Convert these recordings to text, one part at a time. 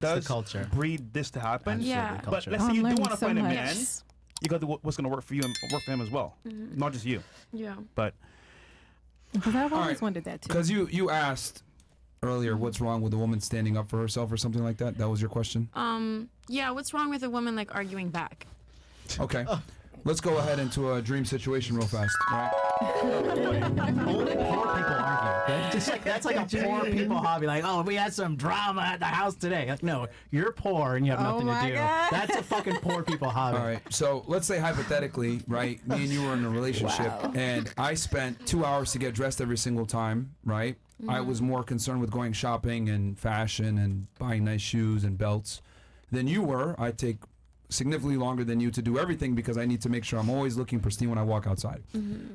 does culture. breed this to happen. Yeah. But let's say you do want to find a man, Yes. you got to do what's going to work for you and work for him as well, not just you. Yeah. But Because I've always right. wondered that too. Because you asked earlier, what's wrong with a woman standing up for herself or something like that? That was your question? Yeah, what's wrong with a woman like arguing back? Okay. Let's go ahead into a dream situation real fast. Right? Only poor people argue. Right? Just like that's like a poor people hobby. Like, oh, we had some drama at the house today. Like, no, you're poor and you have nothing to do. God. That's a fucking poor people hobby. All right. So let's say hypothetically, right? Me and you were in a relationship, and I spent 2 hours to get dressed every single time, right? I was more concerned with going shopping and fashion and buying nice shoes and belts than you were. I take significantly longer than you to do everything because I need to make sure I'm always looking pristine when I walk outside,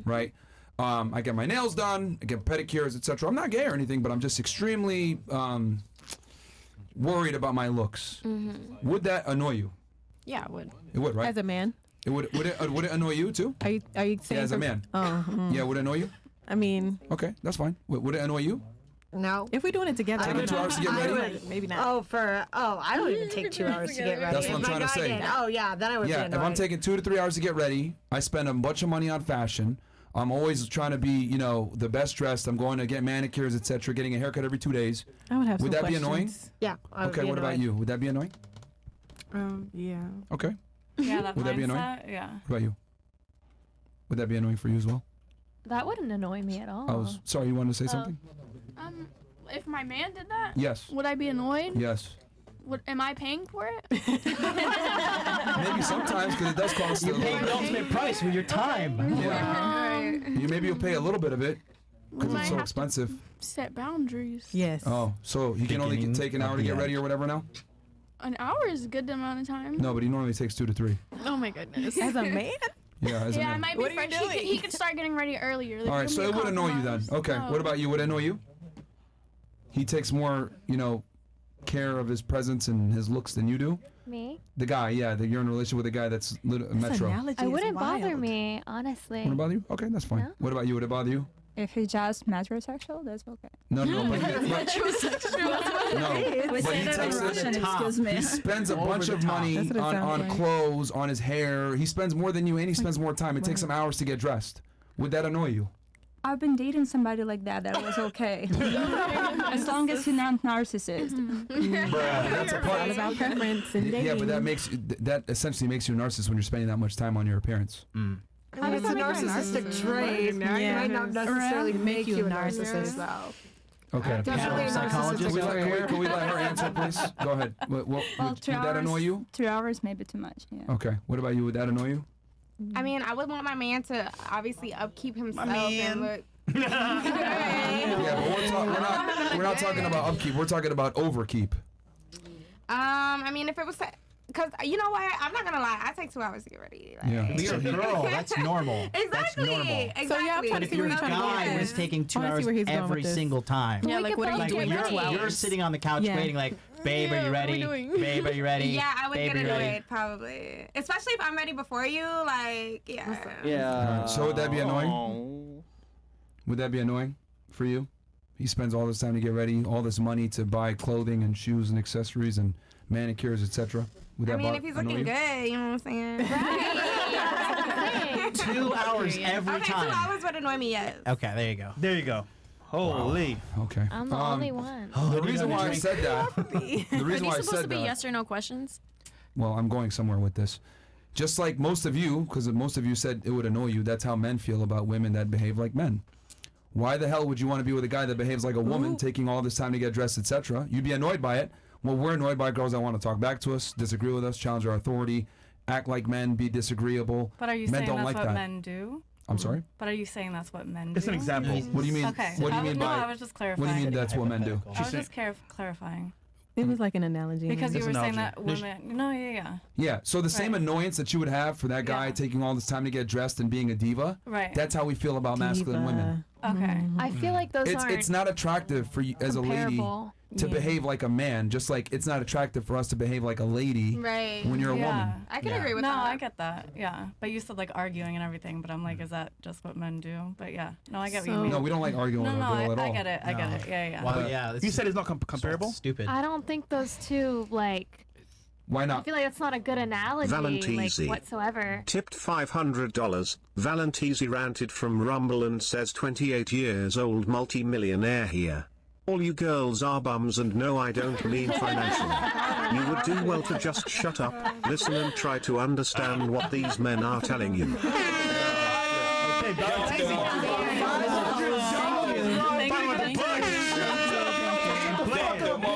right? I get my nails done, I get pedicures, etc. I'm not gay or anything, but I'm just extremely worried about my looks. Would that annoy you? Yeah, it would. It would, right? As a man, It would it annoy you too? are you saying? Yeah, as a man. Oh, Yeah, would it annoy you? I mean, Okay, that's fine. Would it annoy you? No. if we're doing it together, I Taking don't 2 know. hours to get I ready? would. Maybe not. I don't even take 2 hours to get ready. That's what I'm If my trying to guy say. did, oh yeah, then I would Yeah, be if I'm annoyed. taking 2 to 3 hours to get ready, I spend a bunch of money on fashion. I'm always trying to be, you know, the best dressed. I'm going to get manicures, etc. Getting a haircut every 2 days. I would have Would some that be questions. annoying? Yeah. I would Okay, be what about annoyed. you? Would that be annoying? Yeah. Okay. Yeah, that Would that be annoying? mindset, yeah. What about you? Would that be annoying for you as well? That wouldn't annoy me at all. I was sorry, you wanted to say something? If my man did that, Yes. would I be annoyed? Yes. Am I paying for it? Maybe sometimes because it does cost a You little pay the bit. ultimate price for your time. Yeah. You maybe you'll pay a little bit of it because Might it's so have to expensive. Set boundaries. Yes. Oh, so you can only Beginning take an hour of to the get end. ready or whatever now? An hour is a good amount of time. No, but he normally takes 2 to 3. Oh my goodness. As a man, Yeah, as a Yeah, I man. might What be are you fresh. He doing? could start getting ready earlier. Like, All right, give so me a it would annoy you then. compromise. Okay, No. what about you? Would it annoy you? He takes more, you know, care of his presence and his looks than you do? Me? The guy, yeah, that you're in a relationship with a guy that's this metro. analogy I is wouldn't bother wild. me, honestly. Would it bother you? Okay, that's fine. No. What about you? Would it bother you? If he's just metrosexual, that's okay. No, but he takes Excuse he spends a bunch of money That's what it sounds on like. clothes, on his hair. He spends more than you, and he spends more time. It takes him hours to get dressed. Would that annoy you? I've been dating somebody like that. That was okay. As long as he's not narcissist. That's a It's all about preference and dating. Yeah, but that essentially makes you a narcissist when you're spending that much time on your appearance. How does a narcissistic trait? It might not necessarily make you a narcissist, though. Okay. Definitely a Psychologist. narcissistic Can we let her answer, please? Go ahead. Would 2 that hours, annoy you? 2 hours, maybe too much. Yeah. Okay. What about you? Would that annoy you? I mean, I would want my man to obviously upkeep himself and look. Yeah, but we're not talking about upkeep. We're talking about overkeep. I mean, if it was, because you know what, I'm not gonna lie, I take 2 hours to get ready. Like, Yeah. You're a girl. That's normal. Exactly. That's normal. Exactly. So, yeah, I'm trying But to if see you're where a he's trying to guy go. who's taking 2 I wanna see hours where he's going every with this. single time. Yeah, like what are you Like doing? you're sitting on the couch Yeah. waiting, like, babe, are you ready? Babe, are you ready? Yeah, I would Babe, get are you ready? annoyed probably, especially if I'm ready before you. Like, yeah. Alright, so would that be annoying? Would that be annoying for you? He spends all this time to get ready, all this money to buy clothing and shoes and accessories and manicures, etc. Would that I mean, if he's annoy looking you? good, you know what I'm saying? Right. 2 hours every Okay, 2 time. hours would annoy me, yes. Okay, there you go. There you go. Holy. Okay. I'm the only one. The reason why I said that. The Are reason these why I supposed said to be that. yes or no questions? Well, I'm going somewhere with this. Just like most of you, because most of you said it would annoy you, that's how men feel about women that behave like men. Why the hell would you want to be with a guy that behaves like a woman, taking all this time to get dressed, etc.? You'd be annoyed by it. Well, we're annoyed by girls that want to talk back to us, disagree with us, challenge our authority, act like men, be disagreeable. But are you Men saying don't that's like what that. men do? I'm sorry? But are you saying that's what men do? It's an example. What do you mean? Okay. What do you mean no, by? I was just clarifying. What do you mean that's what men do? I was just clarifying. It was like an analogy. Because you It's were saying analogy. that women... No, yeah. Yeah, so the same Right. annoyance that you would have for that guy Yeah. taking all this time to get dressed and being a diva, Right. that's how we feel about masculine women. Okay. I feel like those aren't It's not attractive for you as a lady. comparable. to behave like a man, just like it's not attractive for us to behave like a lady Right. when you're a Yeah. woman. I can agree with No, that. I get that. Yeah. But you said like arguing and everything, but I'm like, is that just what men do? But yeah. No, I get what you mean. No, we don't like arguing No, with no, a girl at all. I get it. I get it. Yeah, yeah. Well, yeah. You said it's not comparable? Stupid. I don't think those two like. Why I not? feel like that's not a good analogy, Valentese. like whatsoever. Tipped $500. Valentese ranted from Rumble and says 28 years old multi-millionaire here. All you girls are bums, and no, I don't mean financially. You would do well to just shut up, listen and try to understand what these men are telling you.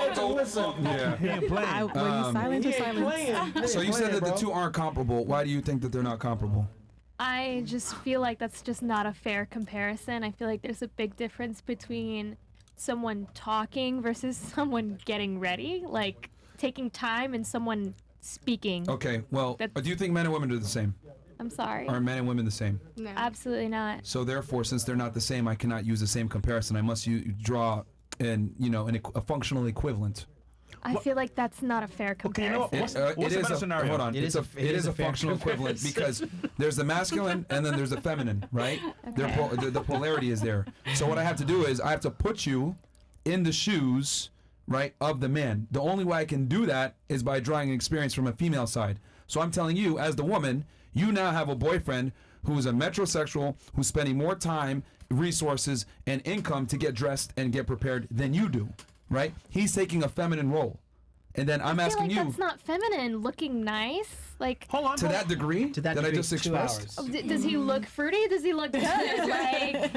Okay, Were you silent or silent? So you said that the two aren't comparable. Why do you think that they're not comparable? I just feel like that's just not a fair comparison. I feel like there's a big difference between someone talking versus someone getting ready, like taking time and someone speaking. Okay, well, do you think men and women are the same? I'm sorry. Are men and women the same? No. Absolutely not. So therefore, since they're not the same, I cannot use the same comparison. I must draw a functional equivalent. I feel like that's not a fair comparison. What's it the is better a, scenario? hold on. It It is is a a fair functional equivalent because there's the masculine and then there's the feminine, right? Okay. The polarity is there. So what I have to do is I have to put you in the shoes, right, of the man. The only way I can do that is by drawing an experience from a female side. So I'm telling you, as the woman, you now have a boyfriend who is a metrosexual, who's spending more time, resources, and income to get dressed and get prepared than you do, right? He's taking a feminine role. And then I'm I feel asking like you, that's not feminine. Looking nice, like. Hold on. to that degree To that that I degree, just 2 expressed? hours. Does he look fruity? Does he look good? Like,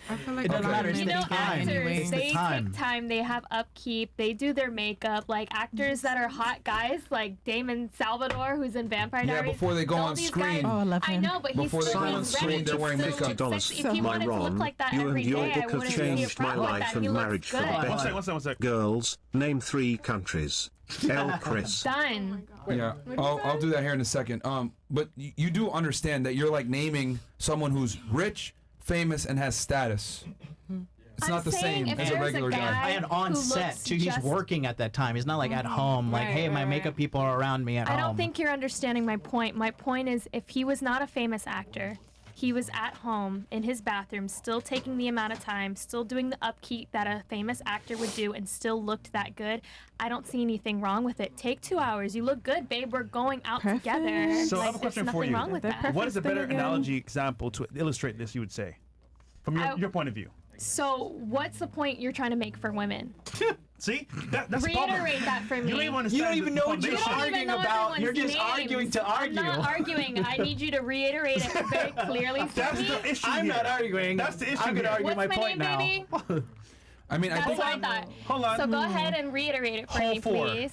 I feel like It doesn't matter. It's you the know, time. actors, It's the they time. take time. They have upkeep. They do their makeup. Like actors that are hot guys, like Damon Salvador, who's in Vampire Yeah, Diaries. before they go all on these screen. guys- Oh, I love I him. know, but he's Before they still go on ready. screen, they're He's wearing still makeup. sexy. If he wanted to look Myron, like that you every and your day, I book have wouldn't see a changed my problem with life that. and He looks marriage for good. the One better. sec. Girls, name 3 countries. L. Chris. Done. Yeah, I'll do that here in a second. But you do understand that you're like naming someone who's rich, famous, and has status. It's I'm not the saying same if as a there's a regular guy- guy. And on who set looks too. He's just- working at that time. He's not like at home. Like, Right, hey, my right, makeup right. people are around me at home. I don't think you're understanding my point. My point is, if he was not a famous actor, he was at home in his bathroom, still taking the amount of time, still doing the upkeep that a famous actor would do, and still looked that good. I don't see anything wrong with it. Take 2 hours. You look good, babe. We're going out Perfect. together. So I Like, have a question there's for nothing you. wrong with They're that. perfect. What is a better Again. analogy example to illustrate this, you would say? From your point of view. So, what's the point you're trying to make for women? See? That's the problem. Reiterate that for me. You don't even understand You don't even the know what you're foundation. arguing know about. You're everyone's just arguing names. to I'm not argue. arguing. I need you to reiterate it very clearly for That's me. the issue I'm here. not arguing. That's the issue I'm gonna here. argue What's my my point name, now. baby? I mean, I That's think what I thought. Hold on. So go ahead and reiterate it for Whole me, four. please.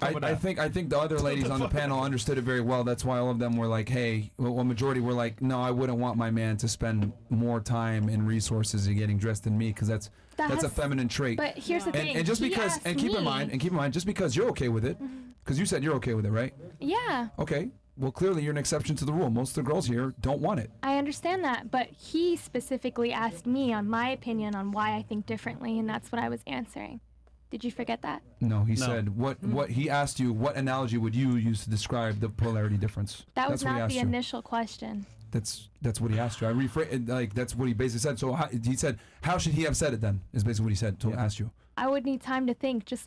I think the other ladies on the panel understood it very well. That's why all of them were like, hey, well, majority were like, no, I wouldn't want my man to spend more time and resources in getting dressed than me because that's a That's- feminine trait. But here's the thing. And just he because, asked and keep in me- mind, just because you're okay with it, because you said you're okay with it, right? Yeah, Okay. Well, clearly you're an exception to the rule. Most of the girls here don't want it. I understand that. But he specifically asked me on my opinion on why I think differently, and that's what I was answering. Did you forget that? No, he said what he asked you. What analogy would you use to describe the polarity difference? That was That's what he not asked the you. initial question. That's what he asked you. I rephrase like that's what he basically said. So he said, how should he have said it then? Is basically what he said to ask you. I would need time to think, just like